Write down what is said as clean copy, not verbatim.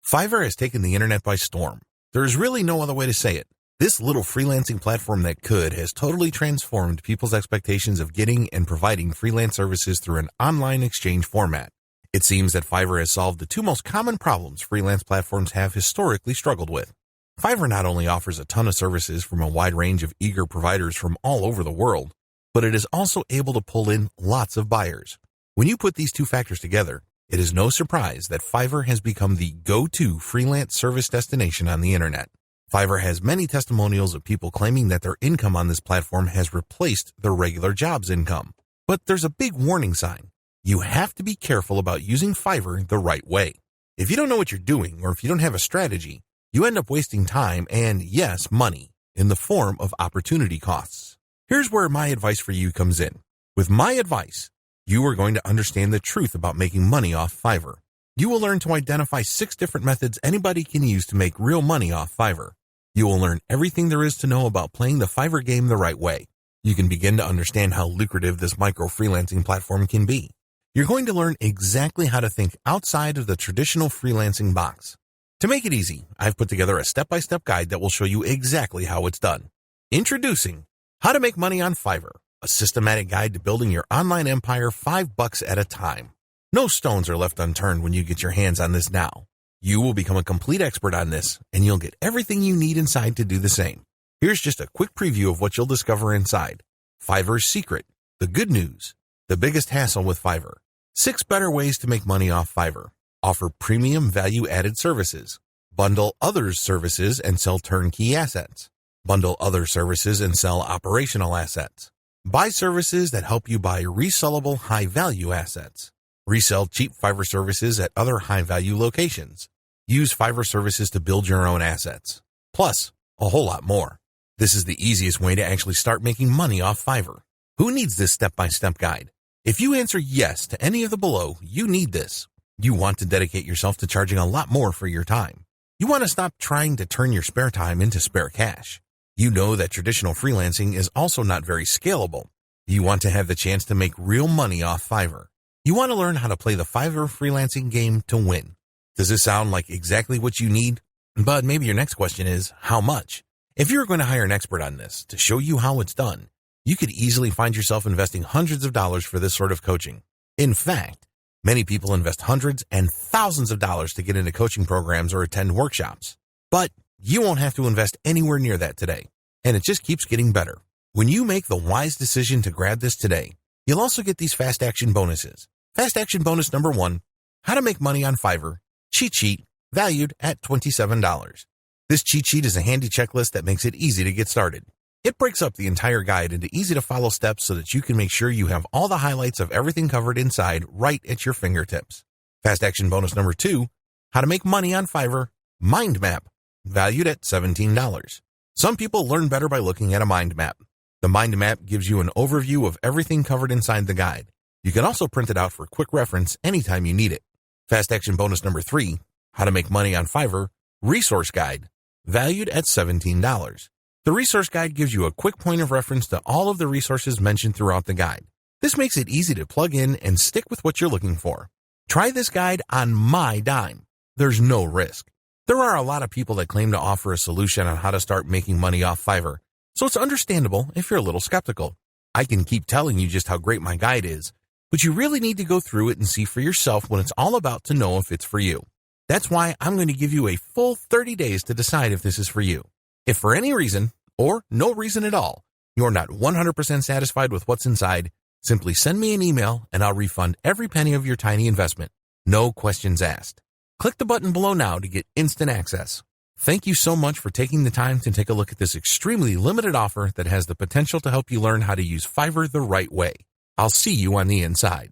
Fiverr has taken the internet by storm. There is really no other way to say it. This little freelancing platform that could has totally transformed people's expectations of getting and providing freelance services through an online exchange format. It seems that Fiverr has solved the two most common problems freelance platforms have historically struggled with. Fiverr not only offers a ton of services from a wide range of eager providers from all over the world, but it is also able to pull in lots of buyers. When you put these two factors together, it is no surprise that Fiverr has become the go-to freelance service destination on the internet. Fiverr has many testimonials of people claiming that their income on this platform has replaced their regular job's income. But there's a big warning sign. You have to be careful about using Fiverr the right way. If you don't know what you're doing, or if you don't have a strategy, you end up wasting time and, yes, money in the form of opportunity costs. Here's where my advice for you comes in. With my advice, you are going to understand the truth about making money off Fiverr. You will learn to identify 6 different methods anybody can use to make real money off Fiverr. You will learn everything there is to know about playing the Fiverr game the right way. You can begin to understand how lucrative this micro-freelancing platform can be. You're going to learn exactly how to think outside of the traditional freelancing box. To make it easy, I've put together a step-by-step guide that will show you exactly how it's done. Introducing How to Make Money on Fiverr, a systematic guide to building your online empire $5 at a time. No stones are left unturned when you get your hands on this now. You will become a complete expert on this, and you'll get everything you need inside to do the same. Here's just a quick preview of what you'll discover inside. Fiverr's secret, the good news, the biggest hassle with Fiverr, 6 better ways to make money off Fiverr, offer premium value-added services, bundle others' services and sell turnkey assets, bundle other services and sell operational assets, buy services that help you buy resellable high-value assets, resell cheap Fiverr services at other high-value locations, use Fiverr services to build your own assets, plus a whole lot more. This is the easiest way to actually start making money off Fiverr. Who needs this step-by-step guide? If you answer yes to any of the below, you need this. You want to dedicate yourself to charging a lot more for your time. You want to stop trying to turn your spare time into spare cash. You know that traditional freelancing is also not very scalable. You want to have the chance to make real money off Fiverr. You want to learn how to play the Fiverr freelancing game to win. Does this sound like exactly what you need? But maybe your next question is, how much? If you're going to hire an expert on this to show you how it's done, you could easily find yourself investing hundreds of dollars for this sort of coaching. In fact, many people invest hundreds and thousands of dollars to get into coaching programs or attend workshops. But you won't have to invest anywhere near that today, and it just keeps getting better. When you make the wise decision to grab this today, you'll also get these fast action bonuses. Fast action bonus number 1, how to make money on Fiverr, cheat sheet, valued at $27. This cheat sheet is a handy checklist that makes it easy to get started. It breaks up the entire guide into easy-to-follow steps so that you can make sure you have all the highlights of everything covered inside right at your fingertips. Fast action bonus number 2, how to make money on Fiverr, mind map, valued at $17. Some people learn better by looking at a mind map. The mind map gives you an overview of everything covered inside the guide. You can also print it out for quick reference anytime you need it. Fast action bonus number 3, how to make money on Fiverr, resource guide, valued at $17. The resource guide gives you a quick point of reference to all of the resources mentioned throughout the guide. This makes it easy to plug in and stick with what you're looking for. Try this guide on my dime. There's no risk. There are a lot of people that claim to offer a solution on how to start making money off Fiverr, so it's understandable if you're a little skeptical. I can keep telling you just how great my guide is, but you really need to go through it and see for yourself what it's all about to know if it's for you. That's why I'm going to give you a full 30 days to decide if this is for you. If for any reason, or no reason at all, you're not 100% satisfied with what's inside, simply send me an email and I'll refund every penny of your tiny investment. No questions asked. Click the button below now to get instant access. Thank you so much for taking the time to take a look at this extremely limited offer that has the potential to help you learn how to use Fiverr the right way. I'll see you on the inside.